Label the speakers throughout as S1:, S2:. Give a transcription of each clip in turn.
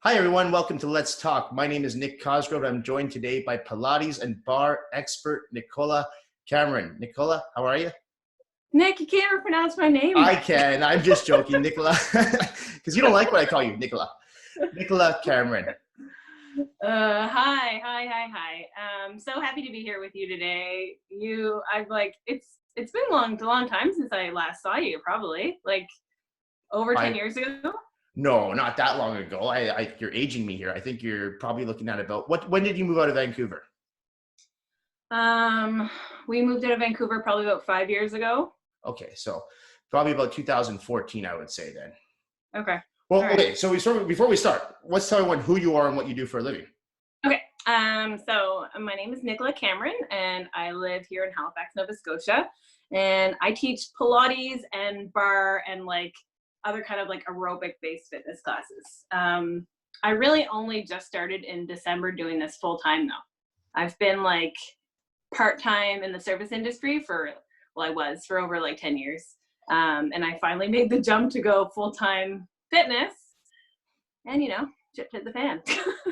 S1: Hi, everyone. Welcome to Let's Talk. My name is Nick Cosgrove. I'm joined today by Pilates and barre expert Nicola Cameron. Nicola, how are you?
S2: Nick, you can't pronounce my name
S1: I
S2: right.
S1: can. I'm just joking, Nicola, because you don't like what I call you, Nicola. Nicola Cameron.
S2: Hi. So happy to be here with you today. It's been a long time since I last saw you, probably like over 10 years ago.
S1: No, not that long ago. You're aging me here. I think you're probably looking at about when did you move out of Vancouver?
S2: We moved out of Vancouver probably about 5 years ago.
S1: Okay, so probably about 2014, I would say then.
S2: Okay.
S1: Well, right. Okay. So before we start, let's tell everyone who you are and what you do for a living.
S2: Okay. So my name is Nicola Cameron, and I live here in Halifax, Nova Scotia, and I teach Pilates and barre and like other kind of like aerobic-based fitness classes. I really only just started in December doing this full time though. I've been like part-time in the service industry I was for over like 10 years. And I finally made the jump to go full-time fitness, and shit hit the fan.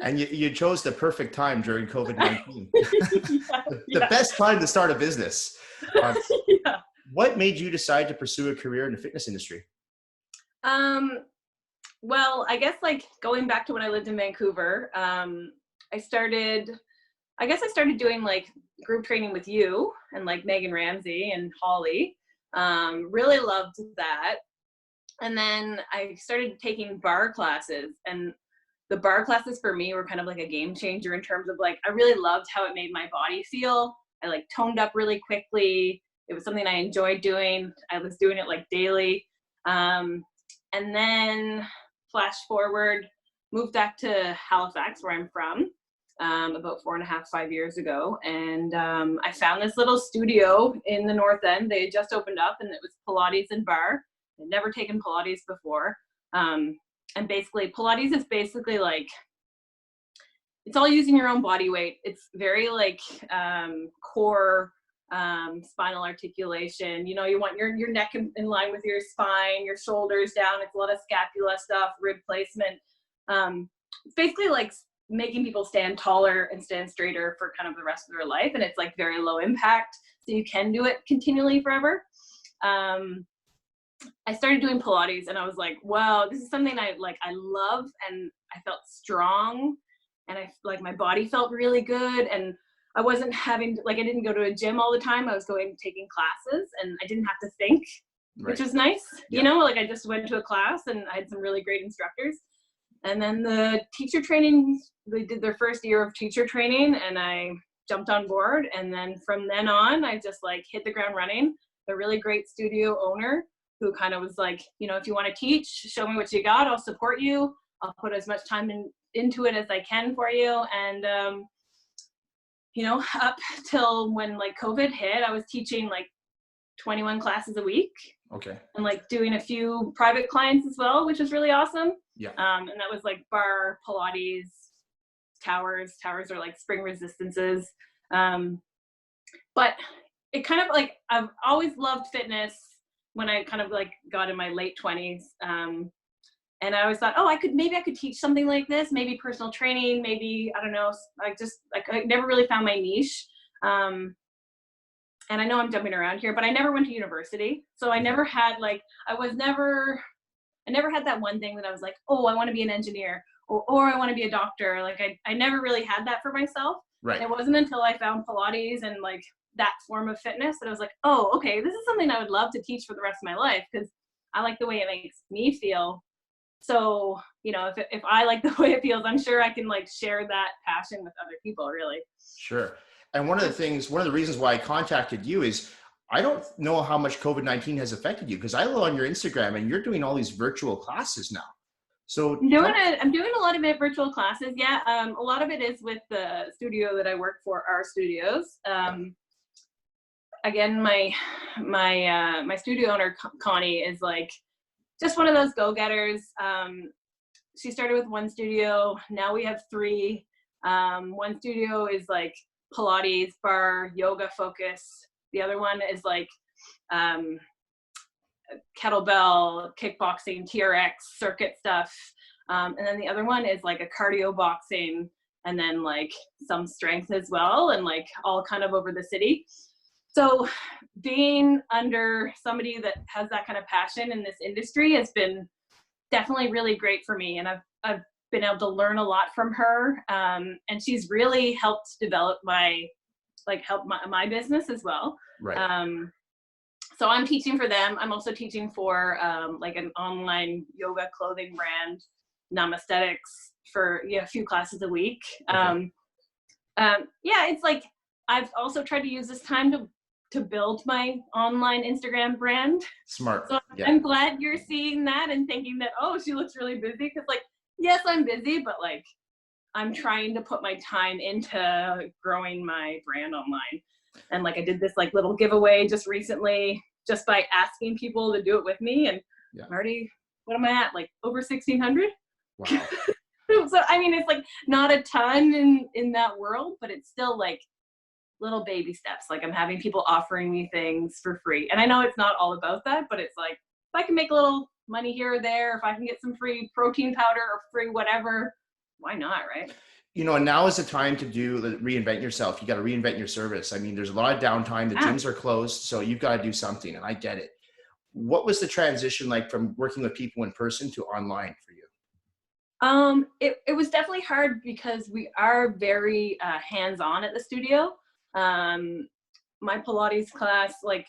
S1: And you chose the perfect time during COVID-19. The best time to start a business.
S2: Yeah.
S1: What made you decide to pursue a career in the fitness industry?
S2: Well, I guess like going back to when I lived in Vancouver, I started doing like group training with you and like Megan Ramsey and Holly. Really loved that. And then I started taking barre classes, and the barre classes for me were kind of like a game changer in terms of like, I really loved how it made my body feel. I like toned up really quickly. It was something I enjoyed doing. I was doing it like daily. And then flash forward, moved back to Halifax, where I'm from, about 5 years ago. And I found this little studio in the North End. They had just opened up, and it was Pilates and barre. I'd never taken Pilates before. And basically, Pilates is basically like, it's all using your own body weight. It's very like core, spinal articulation. You want your neck in line with your spine, your shoulders down. It's a lot of scapula stuff, rib placement. It's basically like making people stand taller and stand straighter for kind of the rest of their life. And it's like very low impact, so you can do it continually forever. I started doing Pilates, and I was like, wow, this is something I love, and I felt strong, and I like my body felt really good, and I wasn't having I didn't go to a gym all the time. I was taking classes, and I didn't have to think, right, which was nice. Yeah. I just went to a class, and I had some really great instructors. And then the teacher training, they did their first year of teacher training, and I jumped on board. And then from then on, I just like hit the ground running. A really great studio owner who kind of was like, if you want to teach, show me what you got. I'll support you. I'll put as much time into it as I can for you. And, up till when like COVID hit, I was teaching like 21 classes a week.
S1: Okay. And
S2: like doing a few private clients as well, which was really awesome.
S1: Yeah.
S2: And that was like barre, Pilates, towers. Towers are like spring resistances. But it kind of like, I've always loved fitness when I kind of like got in my late 20s. And I always thought, maybe I could teach something like this, maybe personal training, maybe, I don't know. I never really found my niche. And I know I'm jumping around here, but I never went to university. So I never had I never had that one thing that I was like, oh, I want to be an engineer, or I want to be a doctor. Like I never really had that for myself.
S1: Right.
S2: It wasn't until I found Pilates and like that form of fitness that I was like, oh, okay, this is something I would love to teach for the rest of my life, because I like the way it makes me feel. So, if I like the way it feels, I'm sure I can like share that passion with other people, really.
S1: Sure. And one of the reasons why I contacted you is I don't know how much COVID-19 has affected you, because I look on your Instagram and you're doing all these virtual classes now. So
S2: I'm doing a lot of it virtual classes. Yeah. A lot of it is with the studio that I work for, our studios. Again, my studio owner, Connie, is like just one of those go-getters. She started with one studio. Now we have 3. One studio is like Pilates, barre, yoga focus. The other one is like kettlebell, kickboxing, TRX, circuit stuff. And then the other one is like a cardio boxing, and then like some strength as well, and like all kind of over the city. So being under somebody that has that kind of passion in this industry has been definitely really great for me. And I've been able to learn a lot from her. And she's really helped develop my business as well.
S1: Right.
S2: So I'm teaching for them. I'm also teaching for like an online yoga clothing brand, Namasthetics, for a few classes a week.
S1: Okay.
S2: Yeah, it's like I've also tried to use this time to build my online Instagram brand.
S1: Smart.
S2: So
S1: Yeah.
S2: I'm glad you're seeing that and thinking that, oh, she looks really busy. Because like, yes, I'm busy, but like I'm trying to put my time into growing my brand online. And like I did this like little giveaway just recently, just by asking people to do it with me. And
S1: Yeah.
S2: already, what am I at? Like over 1,600?
S1: Wow.
S2: So I mean, it's like not a ton in that world, but it's still like little baby steps. Like I'm having people offering me things for free. And I know it's not all about that, but it's like, if I can make a little money here or there, if I can get some free protein powder or free whatever, why not, right?
S1: And now is the time to reinvent yourself. You got to reinvent your service. I mean, there's a lot of downtime. The gyms are closed, so you've got to do something, and I get it. What was the transition like from working with people in person to online for you?
S2: It was definitely hard because we are very hands-on at the studio. My Pilates class, like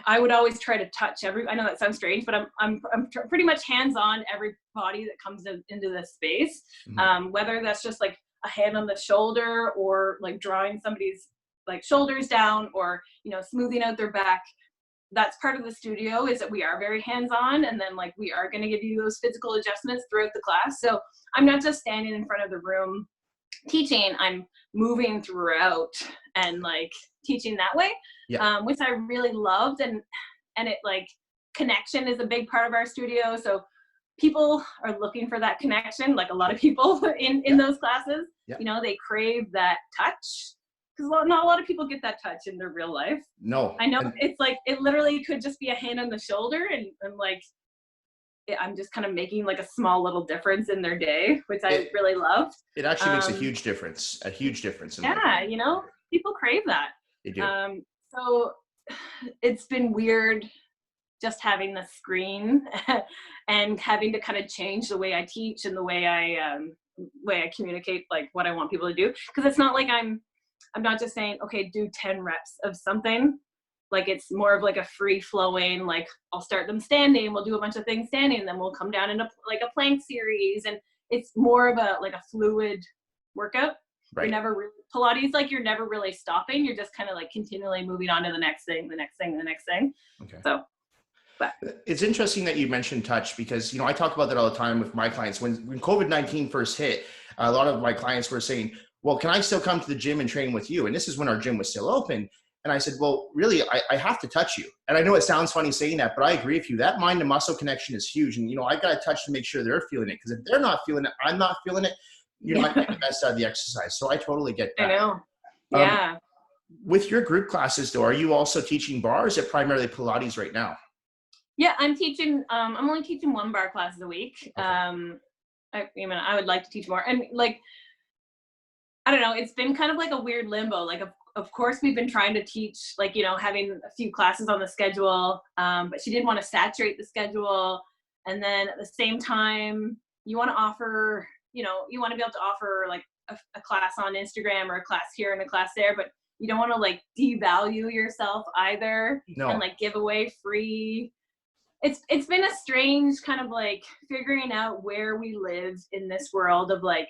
S2: I would always try to touch I know that sounds strange, but I'm pretty much hands-on every body that comes into this space.
S1: Mm-hmm.
S2: Whether that's just like a hand on the shoulder, or like drawing somebody's like shoulders down, or smoothing out their back. That's part of the studio, is that we are very hands-on, and then like we are going to give you those physical adjustments throughout the class. So I'm not just standing in front of the room teaching, I'm moving throughout and like teaching that way.
S1: Yeah.
S2: Which I really loved, and it like connection is a big part of our studio. So people are looking for that connection, like a lot of people in those classes.
S1: Yeah.
S2: They crave that touch, because not a lot of people get that touch in their real life.
S1: No.
S2: I know. It's like, it literally could just be a hand on the shoulder, and like I'm just kind of making like a small little difference in their day, which I really loved.
S1: It actually makes a huge difference.
S2: Yeah, people crave that.
S1: They do.
S2: So it's been weird just having the screen and having to kind of change the way I teach and the way I communicate, like what I want people to do. Because it's not like I'm not just saying, okay, do 10 reps of something. Like it's more of like a free flowing, like I'll start them standing, we'll do a bunch of things standing, then we'll come down into like a plank series. And it's more of a fluid workout.
S1: Right.
S2: You're never really, Pilates, like you're never really stopping. You're just kind of like continually moving on to the next thing, the next thing, the next thing.
S1: Okay.
S2: So, but
S1: it's interesting that you mentioned touch, because, I talk about that all the time with my clients. When COVID-19 first hit, a lot of my clients were saying, well, can I still come to the gym and train with you? And this is when our gym was still open. And I said, well, really, I have to touch you. And I know it sounds funny saying that, but I agree with you. That mind to muscle connection is huge. And, I got to touch to make sure they're feeling it. Because if they're not feeling it, I'm not feeling it. You're not getting the best out of the exercise. So I totally get that.
S2: I know. Yeah.
S1: With your group classes, though, are you also teaching bar, or is it primarily Pilates right now?
S2: Yeah, I'm teaching. I'm only teaching 1 bar classes a week.
S1: Okay.
S2: I would like to teach more. And like, I don't know, it's been kind of like a weird limbo. Like, of course, we've been trying to teach, like, having a few classes on the schedule, but she didn't want to saturate the schedule. And then at the same time, you want to offer, you want to be able to offer like a class on Instagram, or a class here and a class there, but you don't want to like devalue yourself either.
S1: No.
S2: And like give away free. It's been a strange kind of like figuring out where we live in this world of like,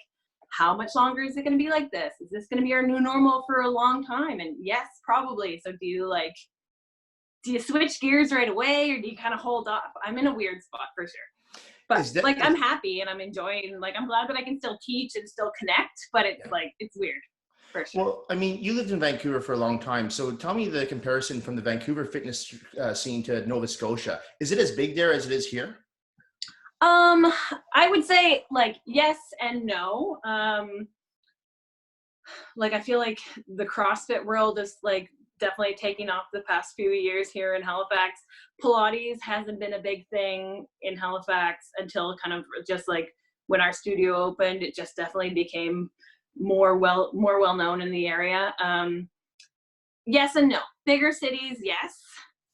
S2: how much longer is it going to be like this? Is this going to be our new normal for a long time? And yes, probably. So do you switch gears right away, or do you kind of hold off? I'm in a weird spot for sure. But I'm happy and I'm enjoying, like, I'm glad that I can still teach and still connect, but it's like, it's weird for sure.
S1: Well, I mean, you lived in Vancouver for a long time. So tell me the comparison from the Vancouver fitness scene to Nova Scotia. Is it as big there as it is here?
S2: I would say like yes and no. Like I feel like the CrossFit world is like definitely taking off the past few years here in Halifax. Pilates hasn't been a big thing in Halifax until kind of just like when our studio opened. It just definitely became more well known in the area. Yes and no. Bigger cities, yes.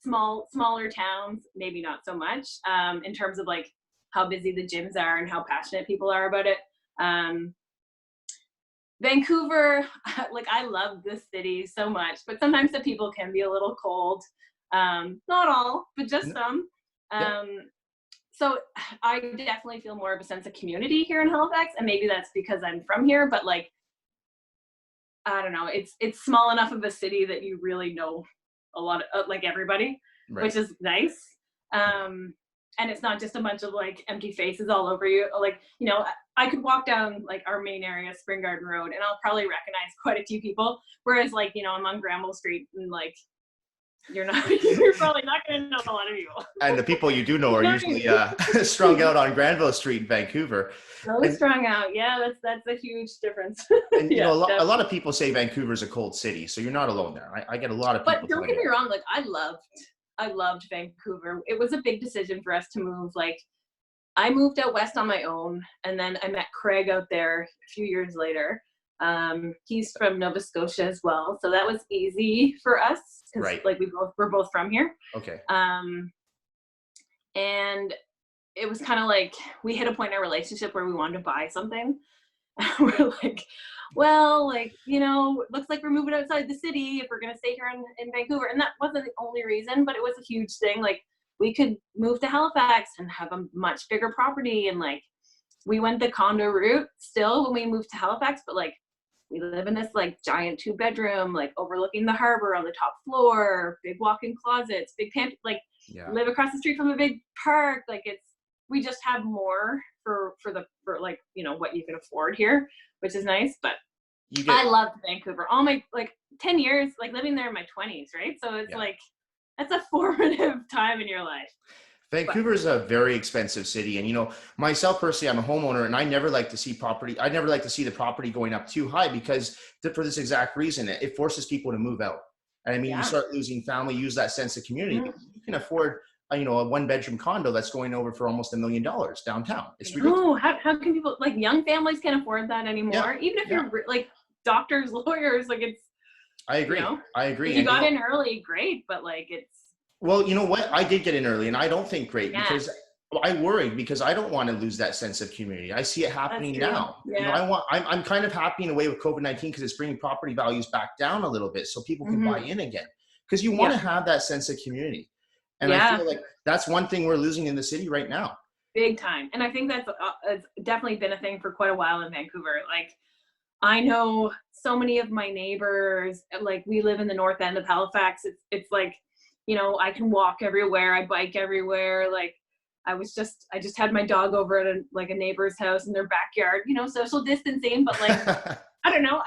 S2: Smaller towns, maybe not so much. In terms of like how busy the gyms are and how passionate people are about it. Vancouver, like I love this city so much, but sometimes the people can be a little cold. Not all, but just some. So I definitely feel more of a sense of community here in Halifax, and maybe that's because I'm from here, but like, I don't know, it's small enough of a city that you really know a lot of like everybody, which is nice. And it's not just a bunch of like empty faces all over you. Like, you know, I could walk down like our main area, Spring Garden Road, and I'll probably recognize quite a few people. Whereas like, you know, I'm on Granville Street and like, you're probably not going to know a lot of people.
S1: And the people you do know are usually strung out on Granville Street in Vancouver.
S2: Really strung out. Yeah, that's a huge difference.
S1: And you know, a lot of people say Vancouver's a cold city, so you're not alone there. I get a lot of people.
S2: But don't get me wrong, like I loved Vancouver. It was a big decision for us to move. Like I moved out west on my own, and then I met Craig out there a few years later. He's from Nova Scotia as well, so that was easy for us because like we're both from here.
S1: Okay.
S2: And it was kind of like we hit a point in our relationship where we wanted to buy something. We're like, well, like, you know, looks like we're moving outside the city if we're gonna stay here in Vancouver. And that wasn't the only reason, but it was a huge thing. Like we could move to Halifax and have a much bigger property, and like we went the condo route still when we moved to Halifax, but like we live in this like giant 2-bedroom, like overlooking the harbor on the top floor, big walk-in closets, big pantry, like live across the street from a big park. Like we just have more for like, you know, what you can afford here, which is nice. But I loved Vancouver. All my like 10 years, like living there in my 20s, right? So it's like, that's a formative time in your life.
S1: Vancouver is a very expensive city. And, you know, myself personally, I'm a homeowner, and I never like to see the property going up too high because for this exact reason, it forces people to move out. And I mean, you start losing family, use that sense of community. You can afford, you know, a 1-bedroom condo that's going over for almost $1 million downtown. It's ridiculous.
S2: Oh, how can people, like young families can't afford that anymore? Yeah. Even if you're like doctors, lawyers, like it's,
S1: I agree.
S2: You know,
S1: I agree.
S2: If you got in early, great. But like it's.
S1: Well, you know what? I did get in early, and I don't think great because I worried because I don't want to lose that sense of community. I see it happening now. Yeah. You know, I'm kind of happy in a way with COVID-19 because it's bringing property values back down a little bit so people can buy in again, because you want to have that sense of community. And I feel like that's one thing we're losing in the city right now.
S2: Big time. And I think that's it's definitely been a thing for quite a while in Vancouver. Like I know so many of my neighbors, like we live in the north end of Halifax. It's like, you know, I can walk everywhere. I bike everywhere. Like I just had my dog over at a neighbor's house in their backyard, you know, social distancing, but like, I don't know.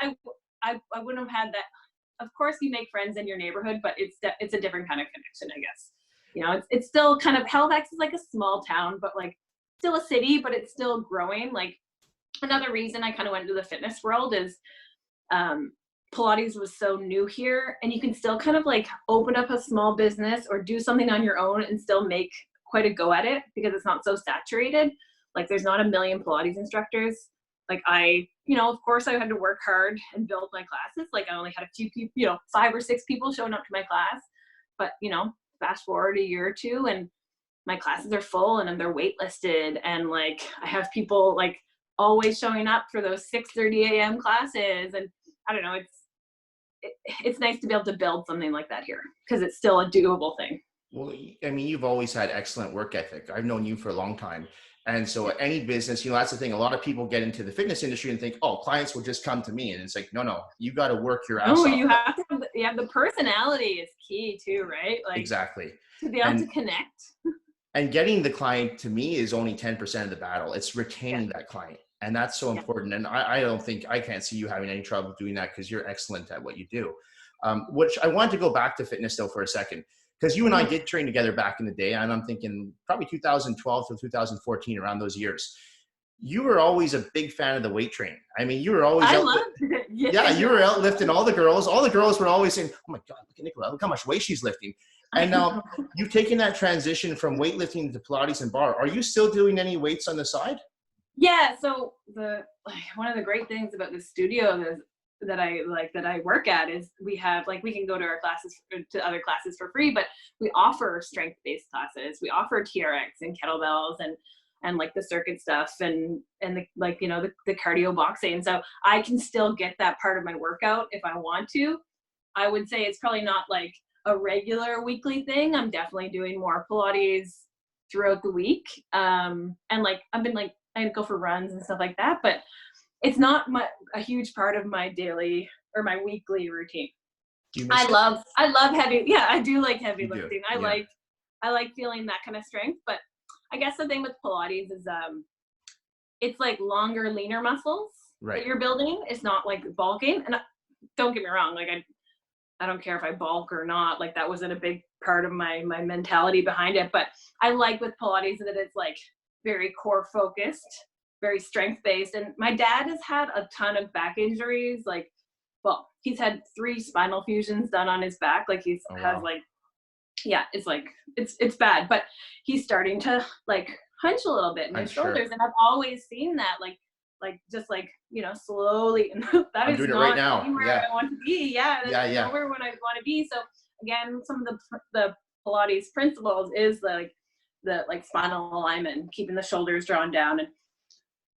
S2: I wouldn't have had that. Of course you make friends in your neighborhood, but it's a different kind of connection, I guess. You know, it's still kind of, Halifax is like a small town, but like still a city, but it's still growing. Like another reason I kind of went into the fitness world is, Pilates was so new here, and you can still kind of like open up a small business or do something on your own and still make quite a go at it because it's not so saturated. Like there's not a million Pilates instructors. Like you know, of course I had to work hard and build my classes. Like I only had a few people, you know, 5 or 6 people showing up to my class, but you know, fast forward a year or two and my classes are full and they're waitlisted, and like I have people like always showing up for those 6:30 a.m. classes. And I don't know, it's nice to be able to build something like that here because it's still a doable thing.
S1: Well, I mean, you've always had excellent work ethic. I've known you for a long time. And so any business, you know, that's the thing. A lot of people get into the fitness industry and think, oh, clients will just come to me. And it's like, no, you got to work your ass off.
S2: You have to have the personality is key too, right? Like
S1: exactly.
S2: To be able to connect.
S1: And getting the client to me is only 10% of the battle. It's retaining that client. And that's so important. And I can't see you having any trouble doing that because you're excellent at what you do. Which I wanted to go back to fitness though for a second, because you and I did train together back in the day. And I'm thinking probably 2012 to 2014, around those years. you were always a big fan of the weight training. I mean, you were always
S2: I
S1: out.
S2: loved it.
S1: Yeah, you were out lifting all the girls. All the girls were always saying, "Oh my God, look at Nicola! Look how much weight she's lifting." And now you've taken that transition from weightlifting to Pilates and bar. Are you still doing any weights on the side?
S2: Yeah. So one of the great things about the studio that I work at is we have we can go to our classes, to other classes for free, but we offer strength-based classes. We offer TRX and kettlebells and like the circuit stuff and the the cardio boxing. So I can still get that part of my workout if I want to. I would say it's probably not like a regular weekly thing. I'm definitely doing more Pilates throughout the week. And I've been I go for runs and stuff like that, but it's not a huge part of my daily or my weekly routine.
S1: Do you miss it?
S2: I love heavy. Yeah, I do like heavy
S1: You do,
S2: lifting.
S1: yeah.
S2: I like feeling that kind of strength, but I guess the thing with Pilates is it's like longer, leaner muscles
S1: Right.
S2: that you're building. It's not like bulking. And don't get me wrong, I don't care if I bulk or not. Like that wasn't a big part of my mentality behind it. But I like with Pilates that it's like very core focused, very strength based. And my dad has had a ton of back injuries. He's had 3 spinal fusions done on his back. Like it's bad, but he's starting to hunch a little bit in his shoulders.
S1: Sure.
S2: And I've always seen that slowly. And that
S1: I'm
S2: is
S1: doing it
S2: not
S1: right now.
S2: anywhere
S1: Yeah.
S2: I want to be. Yeah. That's nowhere when I want to be. So again, some of the Pilates principles is the spinal alignment, keeping the shoulders drawn down. And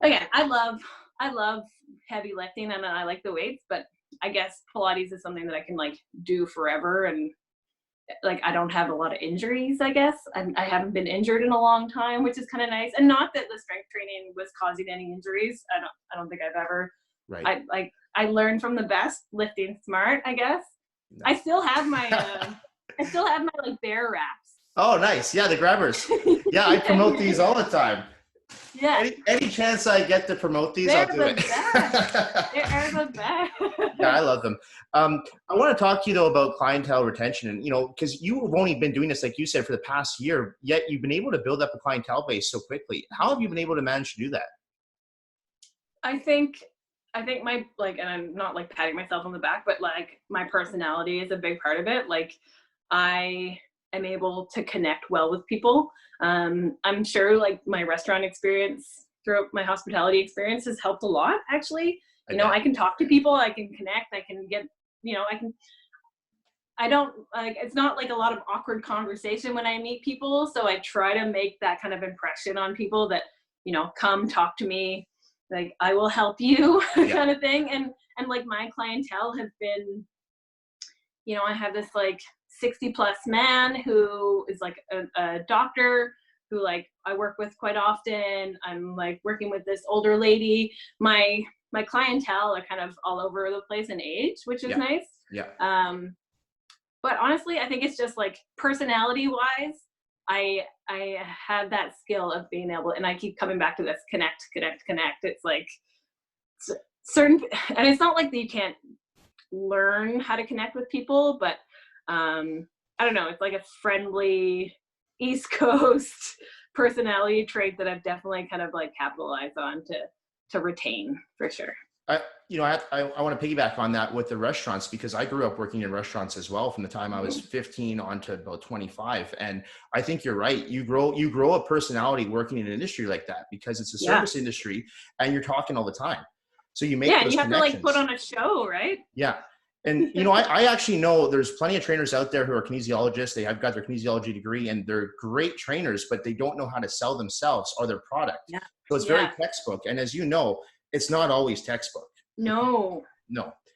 S2: again, I love heavy lifting and I like the weights, but I guess Pilates is something that I can do forever. And I don't have a lot of injuries, I guess. I haven't been injured in a long time, which is kind of nice. And not that the strength training was causing any injuries. I don't think I've ever.
S1: Right.
S2: I learned from the best, lifting smart, I guess. No. I still have my bear wraps.
S1: Oh, nice. Yeah, the grabbers. Yeah, I promote these all the time.
S2: Yeah.
S1: Any chance I get to promote these, I'll do it.
S2: They're the best.
S1: Yeah, I love them. I want to talk to you though about clientele retention, and because you've only been doing this, like you said, for the past year, yet you've been able to build up a clientele base so quickly. How have you been able to manage to do that?
S2: I think my and I'm not patting myself on the back, but my personality is a big part of it. I am able to connect well with people. I'm sure my restaurant experience throughout my hospitality experience has helped a lot, actually. I can talk to people, I can connect, I can get, I don't it's not a lot of awkward conversation when I meet people. So I try to make that kind of impression on people that, come talk to me, I will help you kind of thing. And my clientele have been, I have this 60 plus man who is a doctor who I work with quite often. I'm working with this older lady. My clientele are kind of all over the place in age, which is nice.
S1: Yeah.
S2: But honestly, I think it's just personality wise, I have that skill of being able, and I keep coming back to this connect. It's certain, and it's not that you can't learn how to connect with people, but I don't know, it's a friendly East Coast personality trait that I've definitely kind of capitalized on to retain, for sure.
S1: I want to piggyback on that with the restaurants, because I grew up working in restaurants as well from the time I was 15 on to about 25. And I think you're right. You grow a personality working in an industry like that, because it's a service industry and you're talking all the time. So you make those
S2: you have
S1: connections.
S2: to put on a show, right?
S1: Yeah. And, I actually know there's plenty of trainers out there who are kinesiologists. They have got their kinesiology degree and they're great trainers, but they don't know how to sell themselves or their product. Yeah. So it's very textbook. And as you know, it's not always textbook.
S2: No.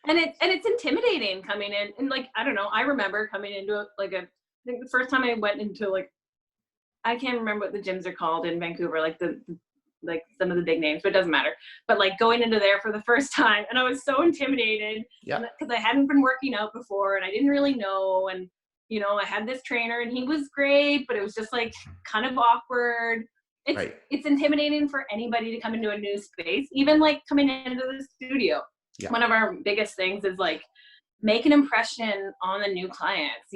S1: And
S2: it's intimidating coming in. And I don't know, I remember coming into I think the first time I went into I can't remember what the gyms are called in Vancouver, some of the big names, but it doesn't matter. But going into there for the first time, and I was so intimidated because I hadn't been working out before and I didn't really know. And, I had this trainer and he was great, but it was just kind of awkward. It's intimidating for anybody to come into a new space, even coming into the studio. Yeah. One of our biggest things is make an impression on the new clients,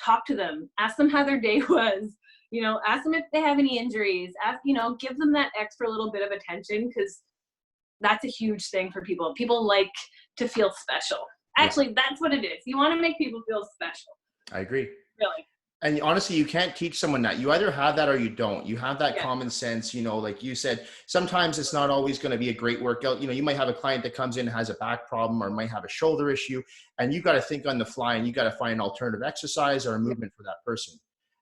S2: talk to them, ask them how their day was, You know, ask them if they have any injuries. Ask, you know, give them that extra little bit of attention, because that's a huge thing for people. People like to feel special. Actually, that's what it is. You want to make people feel special.
S1: I agree.
S2: Really.
S1: And honestly, you can't teach someone that. You either have that or you don't. You have that
S2: Yeah.
S1: common sense, you know, like you said, sometimes it's not always going to be a great workout. You know, you might have a client that comes in and has a back problem or might have a shoulder issue, and you got to think on the fly and you got to find an alternative exercise or a movement for that person.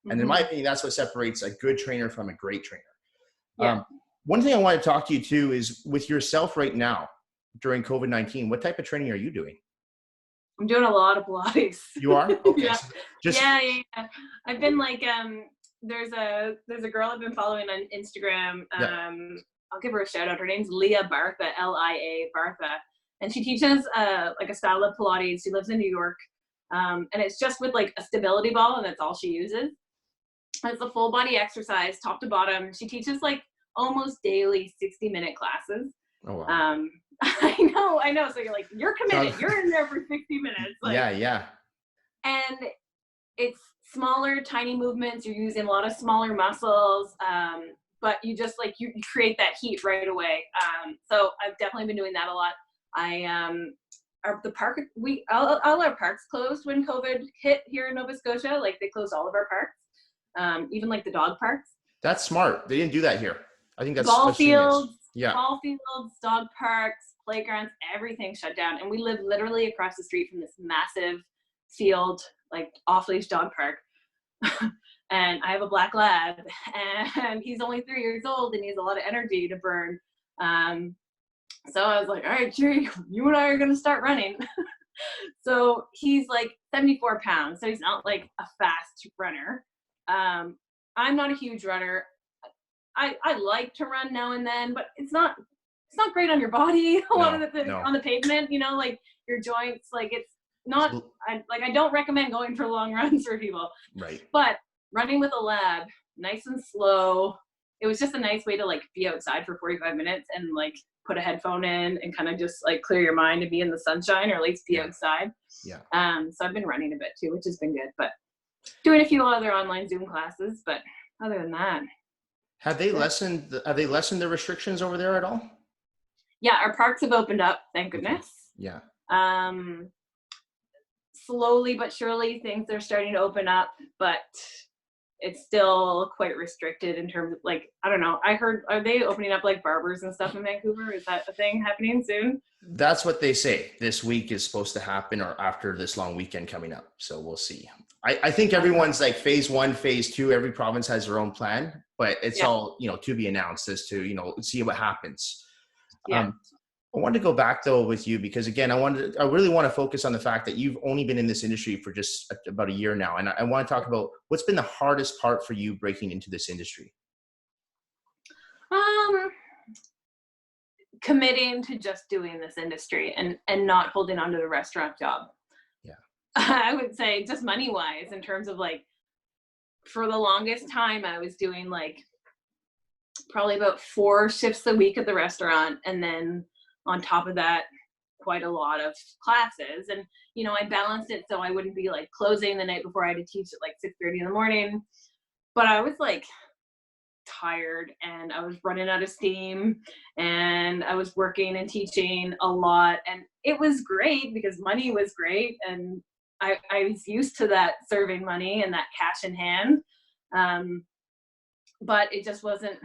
S1: And in my opinion, that's what separates a good trainer from a great trainer.
S2: Yeah.
S1: One thing I want to talk to you too is with yourself right now during COVID-19, what type of training are you doing?
S2: I'm doing a lot of Pilates.
S1: You are? Okay.
S2: Yeah.
S1: So
S2: Yeah. I've been like, there's a girl I've been following on Instagram. I'll give her a shout out. Her name's Leah Bartha, Lia Bartha. And she teaches like a style of Pilates. She lives in New York. And it's just with like a stability ball, and that's all she uses. And it's a full body exercise, top to bottom. She teaches like almost daily 60-minute classes.
S1: Oh, wow.
S2: I know. So you're like, you're committed. You're in there for 60 minutes. Like,
S1: yeah.
S2: And it's smaller, tiny movements. You're using a lot of smaller muscles, but you just like, you create that heat right away. So I've definitely been doing that a lot. The park, all our parks closed when COVID hit here in Nova Scotia. Like they closed all of our parks, even like the dog parks.
S1: That's smart. They didn't do that here. I think that's
S2: ball fields, dog parks, playgrounds, everything shut down. And we live literally across the street from this massive field, like off-leash dog park. And I have a black lab, and he's only 3 years old, and he has a lot of energy to burn. So I was like, all right, Jerry, you and I are going to start running. So he's like 74 pounds. So he's not like a fast runner. I'm not a huge runner. I like to run now and then, but it's not great on your body. A lot of the on the pavement, you know, like your joints, like it's not, I don't recommend going for long runs for people.
S1: Right.
S2: But running with a lab, nice and slow. It was just a nice way to like be outside for 45 minutes and like put a headphone in and kind of just like clear your mind and be in the sunshine, or at least be outside.
S1: Yeah.
S2: So I've been running a bit too, which has been good, but doing a few other online Zoom classes, but other than that.
S1: Have they lessened the restrictions over there at all?
S2: Yeah, our parks have opened up, thank goodness.
S1: Yeah.
S2: Slowly but surely things are starting to open up, but it's still quite restricted in terms of like, I don't know. I heard, are they opening up like barbers and stuff in Vancouver? Is that a thing happening soon?
S1: That's what they say. This week is supposed to happen, or after this long weekend coming up. So we'll see. I think everyone's like phase 1, phase 2, every province has their own plan, but it's all, you know, to be announced as to, you know, see what happens.
S2: Yeah.
S1: I wanted to go back though with you, because again, I really want to focus on the fact that you've only been in this industry for just about a year now. And I want to talk about what's been the hardest part for you breaking into this industry.
S2: Committing to just doing this industry and not holding on to the restaurant job.
S1: Yeah.
S2: I would say just money wise, in terms of like, for the longest time, I was doing like probably about 4 shifts a week at the restaurant. And then on top of that, quite a lot of classes. And, you know, I balanced it so I wouldn't be like closing the night before I had to teach at like 6:30 in the morning. But I was like tired and I was running out of steam, and I was working and teaching a lot. And it was great because money was great. And I was used to that, serving money and that cash in hand. But it just wasn't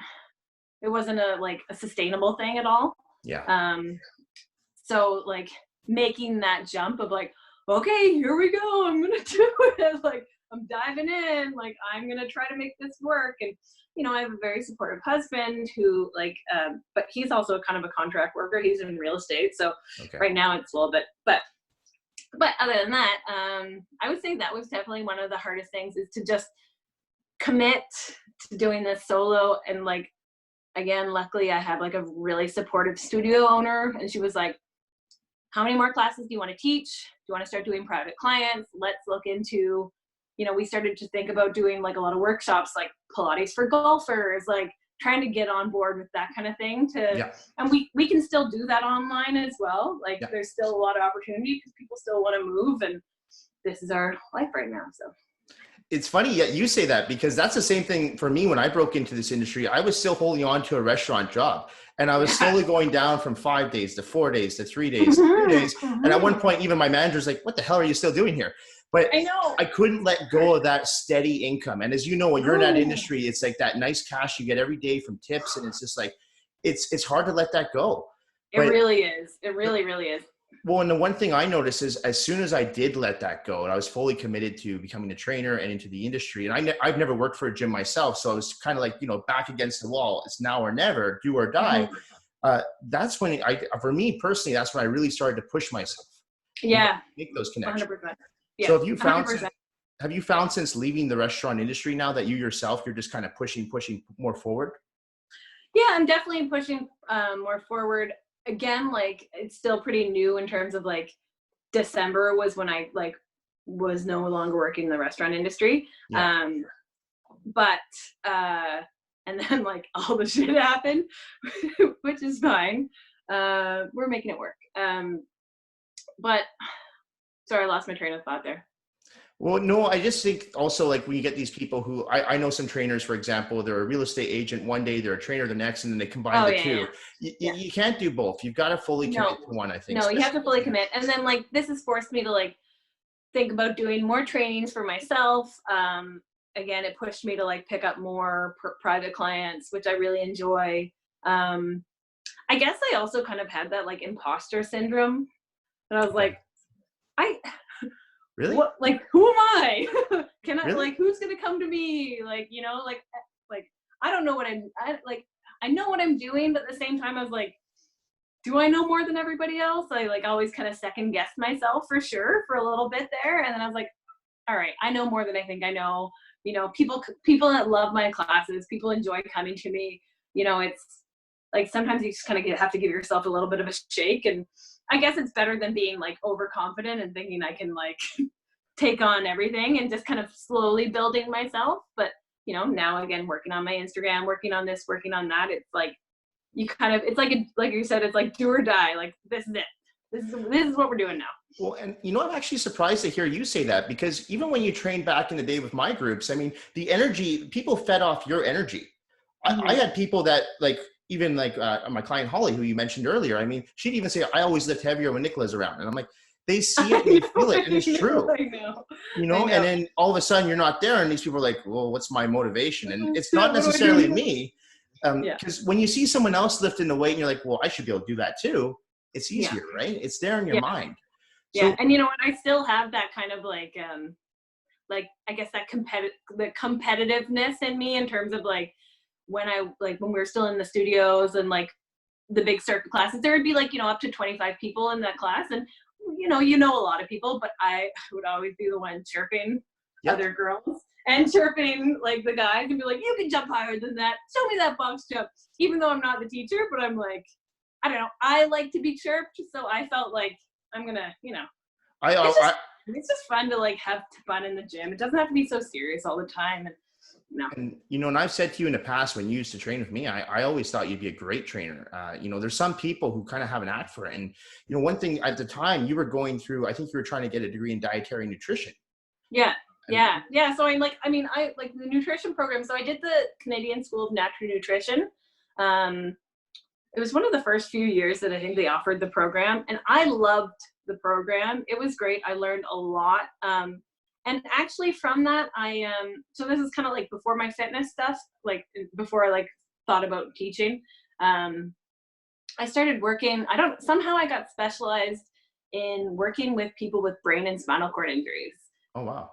S2: a sustainable thing at all.
S1: Yeah.
S2: So like making that jump of like, okay, here we go, I'm gonna do it. Like I'm diving in, like I'm gonna try to make this work. And you know, I have a very supportive husband who like, but he's also kind of a contract worker. He's in real estate, so right now it's a little bit, but other than that, I would say that was definitely one of the hardest things, is to just commit to doing this solo. And like, again, luckily I have like a really supportive studio owner, and she was like, how many more classes do you want to teach? Do you want to start doing private clients? Let's look into, you know, we started to think about doing like a lot of workshops, like Pilates for golfers, like trying to get on board with that kind of thing and we can still do that online as well. Like there's still a lot of opportunity because people still want to move, and this is our life right now. So
S1: It's funny yet you say that, because that's the same thing for me. When I broke into this industry, I was still holding on to a restaurant job, and I was
S2: Yeah.
S1: slowly going down from 5 days to 4 days to 3 days to 2 days. And at one
S2: Mhm.
S1: point, even my manager's like, what the hell are you still doing here? But
S2: I know.
S1: I couldn't let go of that steady income. And as you know, when you're in that
S2: No,
S1: industry, it's like that nice cash you get every day from tips. And it's just like, it's hard to let that go.
S2: it
S1: But
S2: really is. It really, really is.
S1: well, and the one thing I noticed is as soon as I did let that go and I was fully committed to becoming a trainer and into the industry, and I've never worked for a gym myself. So I was kind of like, back against the wall. It's now or never, do or die.
S2: Mhm.
S1: That's when for me personally, that's when I really started to push myself and
S2: Yeah,
S1: make those connections.
S2: 100%. Yeah,
S1: So
S2: 100%.
S1: have you found since leaving the restaurant industry now that you yourself, you're just kind of pushing more forward?
S2: Yeah, I'm definitely pushing more forward. Again, like it's still pretty new in terms of like December was when I like was no longer working in the restaurant industry.
S1: Yeah.
S2: Um, but and then like all the shit happened, which is fine. We're making it work. But sorry, I lost my train of thought there.
S1: Well, no, I just think also like when you get these people who I know some trainers, for example, they're a real estate agent one day, they're a trainer the next, and then they combine
S2: Oh
S1: the
S2: yeah, yeah,
S1: two.
S2: yeah.
S1: You can't do both. You've got to fully commit
S2: No,
S1: to one, I think,
S2: no, you have
S1: especially
S2: to fully commit. And then like this has forced me to like think about doing more trainings for myself. Again, it pushed me to like pick up more private clients, which I really enjoy. Um, I guess I also kind of had that like imposter syndrome. And I was
S1: Okay.
S2: like, I
S1: Really?
S2: what like who am I? Can I
S1: Really?
S2: like who's gonna come to me? Like, like I don't know what I know what I'm doing, but at the same time I was like, do I know more than everybody else? I like always kind of second guessed myself for sure for a little bit there. And then I was like, all right, I know more than I think I know. People that love my classes, people enjoy coming to me. It's like sometimes you just kind of have to give yourself a little bit of a shake. And I guess it's better than being like overconfident and thinking I can like take on everything and just kind of slowly building myself. But now again, working on my Instagram, working on this, working on that, it's like you kind of it's like you said, it's like do or die. Like this is it. This is what we're doing now.
S1: Well, and I'm actually surprised to hear you say that, because even when you trained back in the day with my groups, I mean, the energy, people fed off your energy. I
S2: Mhm.
S1: had people that like, even like my client Holly, who you mentioned earlier, I mean, she'd even say, I always lift heavier when Nicola's around. And I'm like, they see it and they feel it. And it's true,
S2: I know.
S1: and then all of a sudden you're not there. And these people are like, well, what's my motivation? And it's
S2: Yeah,
S1: not
S2: what do I do
S1: necessarily
S2: now?
S1: me.
S2: Yeah,
S1: Because when you see someone else lifting the weight and you're like, well, I should be able to do that too. It's
S2: yeah,
S1: easier, right? It's there in your
S2: yeah,
S1: mind.
S2: yeah.
S1: So
S2: And you know what? I still have that kind of like I guess that the competitiveness in me in terms of like when we were still in the studios and like the big circuit classes, there would be like up to 25 people in that class, and a lot of people, but I would always be the one chirping
S1: yep.
S2: other girls and chirping like the guys and be like, you can jump higher than that, show me that box jump, even though I'm not the teacher. But I'm like, I don't know, I like to be chirped, so I felt like I'm gonna
S1: I,
S2: it's just
S1: I
S2: it's just fun to like have fun in the gym. It doesn't have to be so serious all the time. And
S1: and and I've said to you in the past when you used to train with me, I always thought you'd be a great trainer. There's some people who kind of have an knack for it. And one thing at the time you were going through, I think you were trying to get a degree in dietary nutrition.
S2: yeah,
S1: And
S2: yeah. So I like the nutrition program. So I did the Canadian School of Natural Nutrition. Um, it was one of the first few years that I think they offered the program, and I loved the program. It was great. I learned a lot. And actually from that, so this is kind of like before my fitness stuff, like before I like thought about teaching. Um, I started working. Somehow I got specialized in working with people with brain and spinal cord injuries.
S1: oh wow.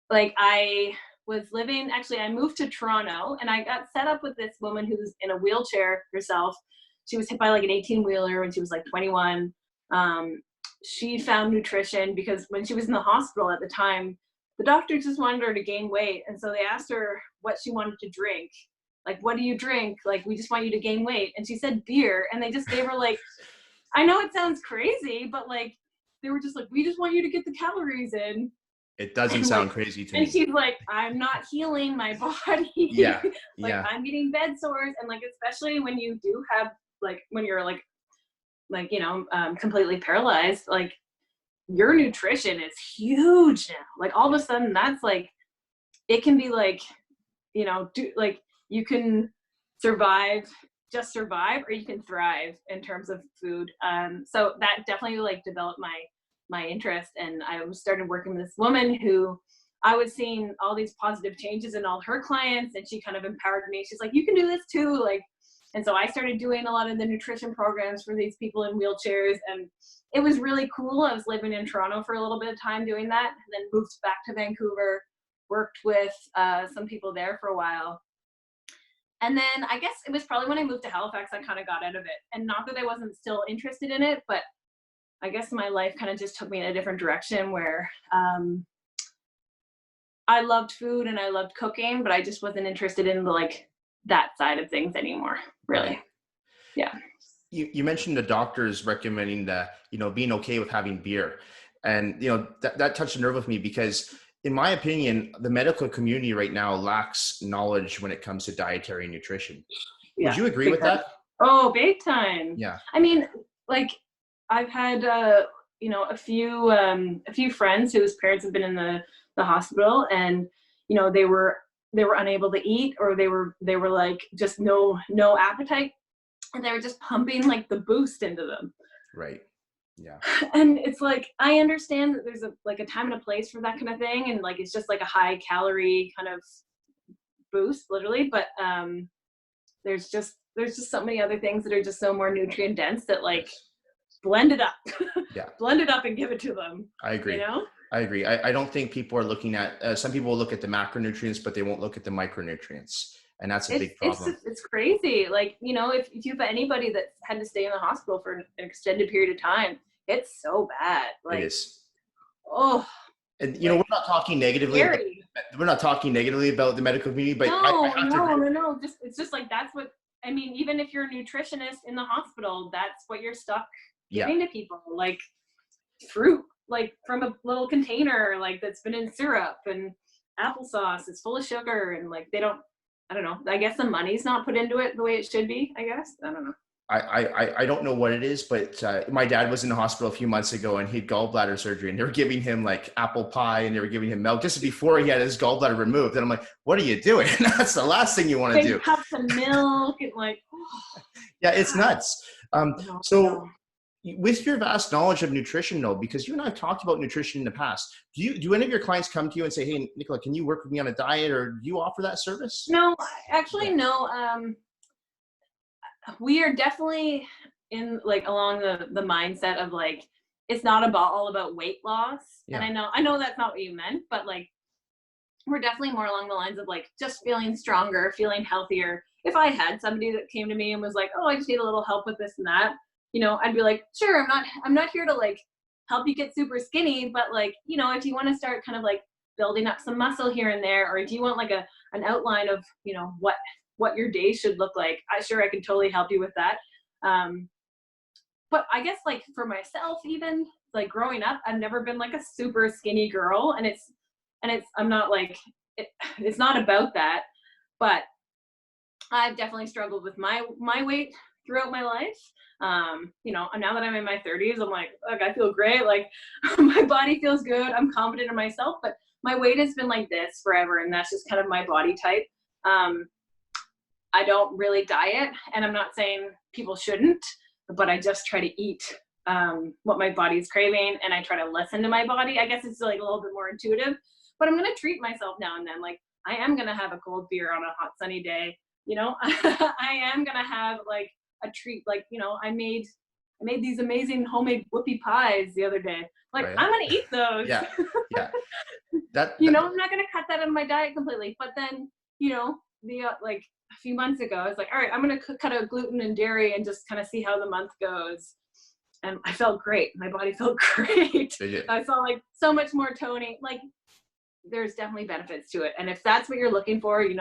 S2: Like I moved to Toronto and I got set up with this woman who's in a wheelchair herself. She was hit by like an 18-wheeler when she was like 21. She found nutrition because when she was in the hospital at the time, the doctors just wanted her to gain weight. And so they asked her what she wanted to drink. Like, what do you drink? Like, we just want you to gain weight. And she said beer. And they just gave her like, I know it sounds crazy, but like, they were just like, we just want you to get the calories in.
S1: It doesn't
S2: And like,
S1: sound crazy to
S2: and
S1: me.
S2: she's like, I'm not healing my body.
S1: Yeah.
S2: Like
S1: Yeah.
S2: I'm getting bed sores. And like, especially when you do have like, when you're completely paralyzed, like your nutrition is huge now. Like all of a sudden that's like it can be like, like you can just survive, or you can thrive in terms of food. So that definitely like developed my interest. And I started working with this woman who I was seeing all these positive changes in all her clients, and she kind of empowered me. She's like, you can do this too. Like, and so I started doing a lot of the nutrition programs for these people in wheelchairs, and it was really cool. I was living in Toronto for a little bit of time doing that, and then moved back to Vancouver, worked with some people there for a while. And then I guess it was probably when I moved to Halifax, I kind of got out of it. And not that I wasn't still interested in it, but I guess my life kind of just took me in a different direction where I loved food and I loved cooking, but I just wasn't interested in like that side of things anymore, really.
S1: Right.
S2: Yeah.
S1: You mentioned the doctors recommending that, being okay with having beer. And, that touched a nerve with me because in my opinion, the medical community right now lacks knowledge when it comes to dietary and nutrition.
S2: Yeah,
S1: would you agree with that?
S2: Oh, big time.
S1: Yeah.
S2: I mean, like I've had, a few friends whose parents have been in the hospital, and, they were unable to eat, or they were like just no appetite, and they were just pumping like the boost into them.
S1: Right. Yeah.
S2: And it's like, I understand that there's a time and a place for that kind of thing. And like, it's just like a high calorie kind of boost, literally. But there's just so many other things that are just so more nutrient dense that like blend it up.
S1: Yeah.
S2: Blend it up and give it to them.
S1: I agree. I agree. I don't think people are looking at, some people will look at the macronutrients, but they won't look at the micronutrients. And that's a big problem.
S2: It's crazy. Like, if you've anybody that's had to stay in the hospital for an extended period of time, it's so bad. Like,
S1: it is.
S2: Oh.
S1: And we're not talking negatively. We're not talking negatively about the medical community, but
S2: no. It's just like, that's what I mean. Even if you're a nutritionist in the hospital, that's what you're stuck giving to people. Like fruit, like from a little container, like that's been in syrup and applesauce. It's full of sugar, and like I don't know. I guess the money's not put into it the way it should be. I guess I don't know.
S1: I don't know what it is, but my dad was in the hospital a few months ago, and he had gallbladder surgery, and they were giving him like apple pie, and they were giving him milk just before he had his gallbladder removed. And I'm like, what are you doing? That's the last thing you want to do.
S2: Cups of milk and like,
S1: yeah, it's nuts. So with your vast knowledge of nutrition though, because you and I have talked about nutrition in the past, do any of your clients come to you and say, hey, Nicola, can you work with me on a diet, or do you offer that service?
S2: No, actually, no. We are definitely in like along the mindset of like, it's not all about weight loss. Yeah. And I know that's not what you meant, but like, we're definitely more along the lines of like just feeling stronger, feeling healthier. If I had somebody that came to me and was like, oh, I just need a little help with this and that, I'd be like, sure, I'm not here to like help you get super skinny, but like, if you want to start kind of like building up some muscle here and there, or if you want like an outline of, what your day should look like, I can totally help you with that. But I guess like for myself, even like growing up, I've never been like a super skinny girl, and I'm not like, it's not about that, but I've definitely struggled with my weight throughout my life. Now that I'm in my 30s, I'm like, look, I feel great. Like my body feels good. I'm confident in myself, but my weight has been like this forever. And that's just kind of my body type. I don't really diet, and I'm not saying people shouldn't, but I just try to eat what my body's craving, and I try to listen to my body. I guess it's like a little bit more intuitive, but I'm going to treat myself now and then. Like I am going to have a cold beer on a hot sunny day. I am going to have like a treat. Like, I made these amazing homemade whoopie pies the other day. Like, right. I'm going to eat those.
S1: Yeah.
S2: I'm not going to cut that out of my diet completely, but then, like a few months ago, I was like, all right, I'm going to cut out gluten and dairy and just kind of see how the month goes. And I felt great. My body felt great. Yeah. I saw like so much more toning. Like there's definitely benefits to it. And if that's what you're looking for, if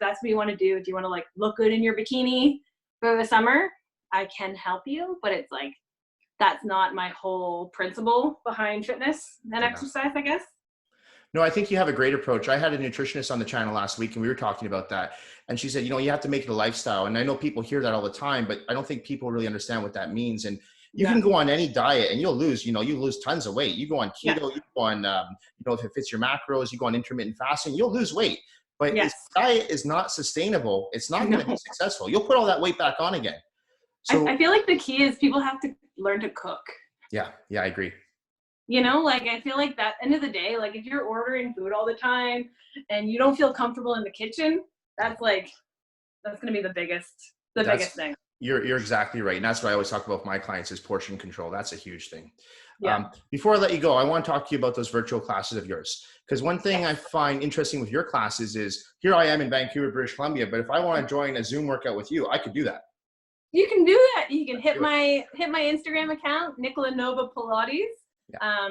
S2: that's what you want to do, if you want to like look good in your bikini for the summer, I can help you. But it's like, that's not my whole principle behind fitness and exercise, I guess.
S1: No, I think you have a great approach. I had a nutritionist on the channel last week, and we were talking about that. And she said, you have to make it a lifestyle. And I know people hear that all the time, but I don't think people really understand what that means. And You can go on any diet and you'll lose, you lose tons of weight. You go on
S2: Yeah.
S1: keto, you go on, if it fits your macros, you go on intermittent fasting, you'll lose weight. But
S2: Yes.
S1: if diet is not sustainable, it's not going to be
S2: No.
S1: successful. You'll put all that weight back on again. So
S2: I feel like the key is people have to learn to cook.
S1: yeah, I agree.
S2: Like I feel like that end of the day, like if you're ordering food all the time and you don't feel comfortable in the kitchen, that's going to be the biggest thing.
S1: You're exactly right. And that's what I always talk about with my clients is portion control. That's a huge thing.
S2: Yeah.
S1: Before I let you go, I want to talk to you about those virtual classes of yours. Because one thing I find interesting with your classes is here I am in Vancouver, British Columbia, but if I want to join a Zoom workout with you, I could do that.
S2: You can do that. You can hit my Instagram account, Nicola Nova Pilates. Yeah.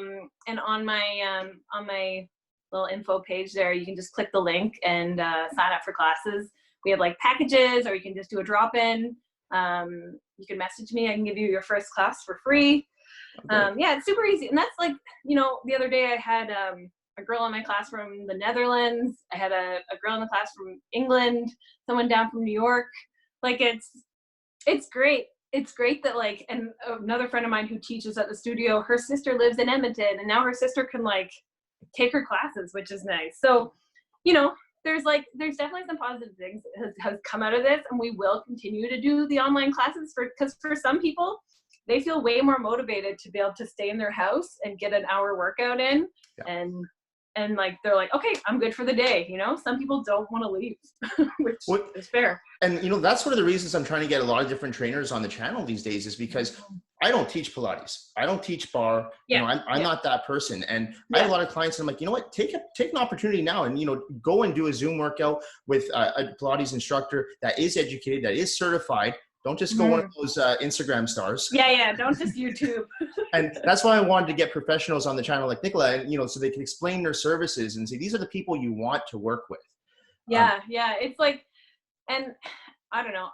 S2: And on my little info page there, you can just click the link and sign up for classes. We have like packages, or you can just do a drop-in. You can message me. I can give you your first class for free. Okay. Yeah, it's super easy. And that's like, the other day I had a girl in my class from the Netherlands. I had a girl in the class from England, someone down from New York. Like it's great. It's great that like, and another friend of mine who teaches at the studio, her sister lives in Edmonton, and now her sister can like take her classes, which is nice. So, there's definitely some positive things that has come out of this, and we will continue to do the online classes because for some people, they feel way more motivated to be able to stay in their house and get an hour workout in. Yeah. And like, they're like, okay, I'm good for the day. Some people don't want to leave, which is fair.
S1: And, that's one of the reasons I'm trying to get a lot of different trainers on the channel these days is because I don't teach Pilates. I don't teach bar. Yeah. I'm not that person. And I have a lot of clients and I'm like, you know what, take an opportunity now and, go and do a Zoom workout with a Pilates instructor that is educated, that is certified. Don't just go one of those Instagram stars.
S2: Yeah. Don't just YouTube.
S1: And that's why I wanted to get professionals on the channel like Nicola, and, so they can explain their services and say, these are the people you want to work with.
S2: Yeah. It's like, and I don't know,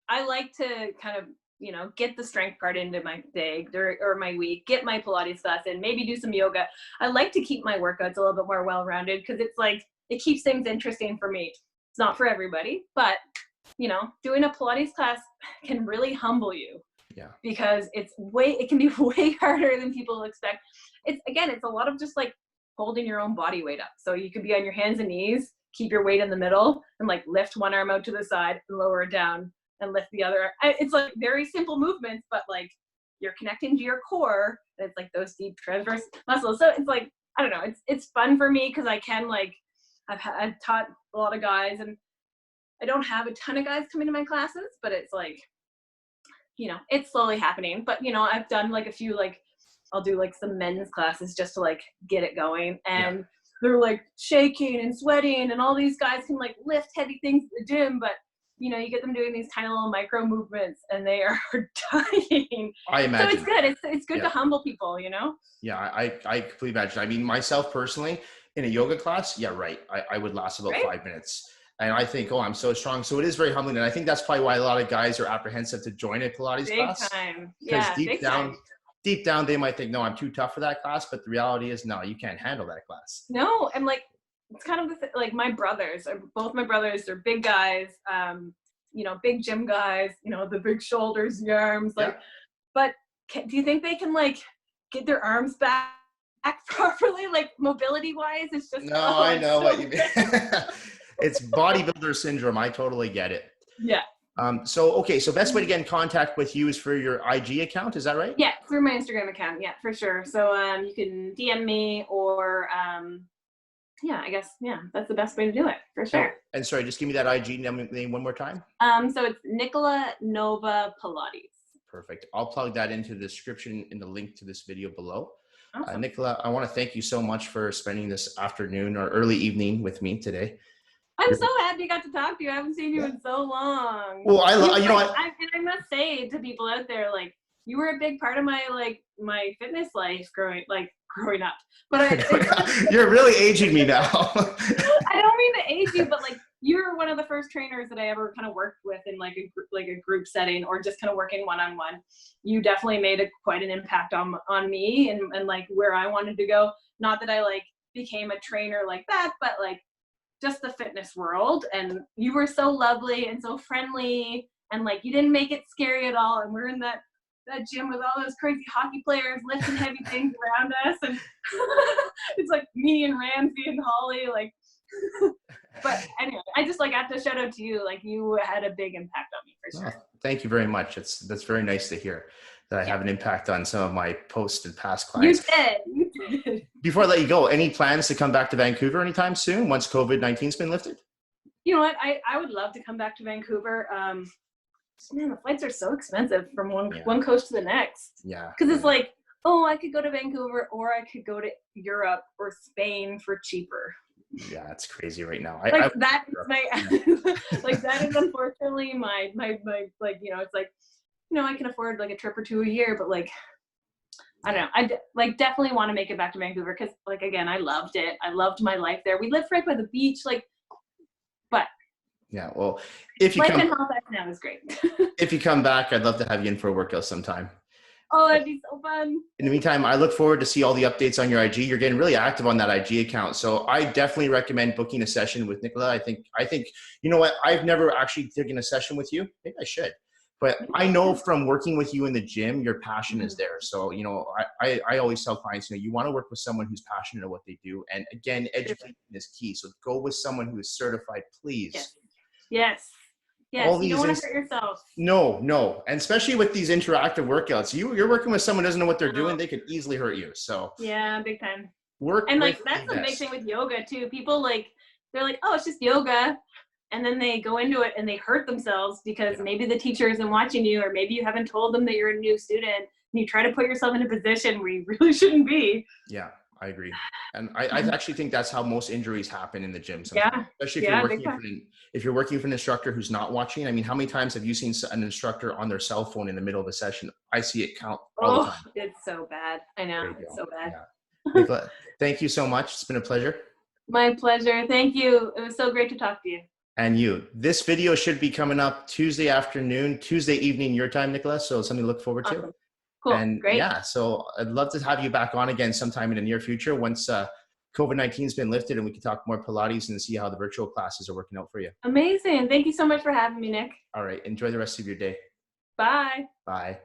S2: I like to kind of, get the strength part into my day or my week, get my Pilates class in, maybe do some yoga. I like to keep my workouts a little bit more well-rounded because it's like, it keeps things interesting for me. It's not for everybody, but doing a Pilates class can really humble you. Yeah. Because it can be way harder than people expect. It's a lot of just like holding your own body weight up. So you could be on your hands and knees, keep your weight in the middle and like lift one arm out to the side and lower it down and lift the other. It's like very simple movements, but like you're connecting to your core. And it's like those deep transverse muscles. So it's like, I don't know, it's fun for me because I can like, I've taught a lot of guys and I don't have a ton of guys coming to my classes, but it's like, it's slowly happening. But, I've done like a few, like, I'll do like some men's classes just to like get it going. And they're like shaking and sweating and all these guys can like lift heavy things at the gym. But, you get them doing these tiny little micro movements and they are dying.
S1: I imagine.
S2: So it's good. It's good to humble people,
S1: Yeah, I completely imagine. I mean, myself personally, in a yoga class, I would last about 5 minutes. And I think, I'm so strong. So it is very humbling. And I think that's probably why a lot of guys are apprehensive to join a Pilates class. Because deep down, they might think, no, I'm too tough for that class. But the reality is, no, you can't handle that class.
S2: No. And like, it's kind of like my brothers, both my brothers, they're big guys, big gym guys, the big shoulders, the arms, like, but do you think they can like get their arms back properly? Like mobility wise, it's just,
S1: no, I know what you mean. It's bodybuilder syndrome. I totally get it.
S2: Yeah.
S1: So best way to get in contact with you is for your IG account. Is that right?
S2: Yeah. Through my Instagram account. Yeah, for sure. So, you can DM me or, I guess, that's the best way to do it for sure.
S1: And sorry, just give me that IG name one more time.
S2: So it's Nicola Nova Pilates.
S1: Perfect. I'll plug that into the description in the link to this video below.
S2: Awesome.
S1: Nicola, I want to thank you so much for spending this afternoon or early evening with me today.
S2: I'm so happy I got to talk to you. I haven't seen you in so long.
S1: Well, I
S2: must say to people out there, like, you were a big part of my fitness life growing up. But
S1: you're really aging me now.
S2: I don't mean to age you, but like, you were one of the first trainers that I ever kind of worked with in like a group setting or just kind of working one-on-one. You definitely made quite an impact on me and like where I wanted to go. Not that I like became a trainer like that, but like just the fitness world. And you were so lovely and so friendly and like you didn't make it scary at all. And we're in that that gym with all those crazy hockey players lifting heavy things around us, and it's like me and Ramsey and Holly, like. But anyway, I just like have to shout out to you. Like you had a big impact on me for sure.
S1: Oh, thank you very much. That's very nice to hear that I have an impact on some of my post and past clients.
S2: You did.
S1: Before I let you go, any plans to come back to Vancouver anytime soon once COVID-19's been lifted?
S2: You know what? I would love to come back to Vancouver. Man, the flights are so expensive from one coast to the next.
S1: Yeah.
S2: Because it's like, oh, I could go to Vancouver or I could go to Europe or Spain for cheaper.
S1: Yeah, it's crazy right now.
S2: That is unfortunately my like, you know, it's like, you know, I can afford like a trip or two a year, but like, I don't know. I definitely want to make it back to Vancouver because like, again, I loved it. I loved my life there. We lived right by the beach, like, but.
S1: Yeah, well, if you
S2: life
S1: come
S2: in Halifax now is great.
S1: if you come back, I'd love to have you in for a workout sometime.
S2: Oh, that'd be so fun.
S1: In the meantime, I look forward to see all the updates on your IG. You're getting really active on that IG account. So I definitely recommend booking a session with Nicola. I think, you know what? I've never actually taken a session with you. Maybe I should. But I know from working with you in the gym, your passion is there. So, you know, I always tell clients, you know, you want to work with someone who's passionate at what they do. And again, education is key. So go with someone who is certified, please.
S2: Yes. Yes, you don't want to hurt yourself.
S1: No. And especially with these interactive workouts, you're working with someone who doesn't know what they're doing, they could easily hurt you. So
S2: yeah, big time.
S1: And
S2: like that's the big thing with yoga too. People like, they're like, oh, it's just yoga. And then they go into it and they hurt themselves because maybe the teacher isn't watching you, or maybe you haven't told them that you're a new student and you try to put yourself in a position where you really shouldn't be.
S1: Yeah, I agree. And I actually think that's how most injuries happen in the gym sometimes.
S2: Yeah.
S1: Especially if you're working with an instructor who's not watching. I mean, how many times have you seen an instructor on their cell phone in the middle of a session? I see it count all the time.
S2: It's so bad. I know. It's so bad.
S1: Yeah. Nicola, thank you so much. It's been a pleasure.
S2: My pleasure. Thank you. It was so great to talk to you.
S1: And you. This video should be coming up Tuesday evening your time, Nicola. So something to look forward to.
S2: Awesome. Cool.
S1: And
S2: great.
S1: Yeah, so I'd love to have you back on again sometime in the near future once COVID-19's been lifted and we can talk more Pilates and see how the virtual classes are working out for you.
S2: Amazing. Thank you so much for having me, Nick.
S1: All right. Enjoy the rest of your day.
S2: Bye.
S1: Bye.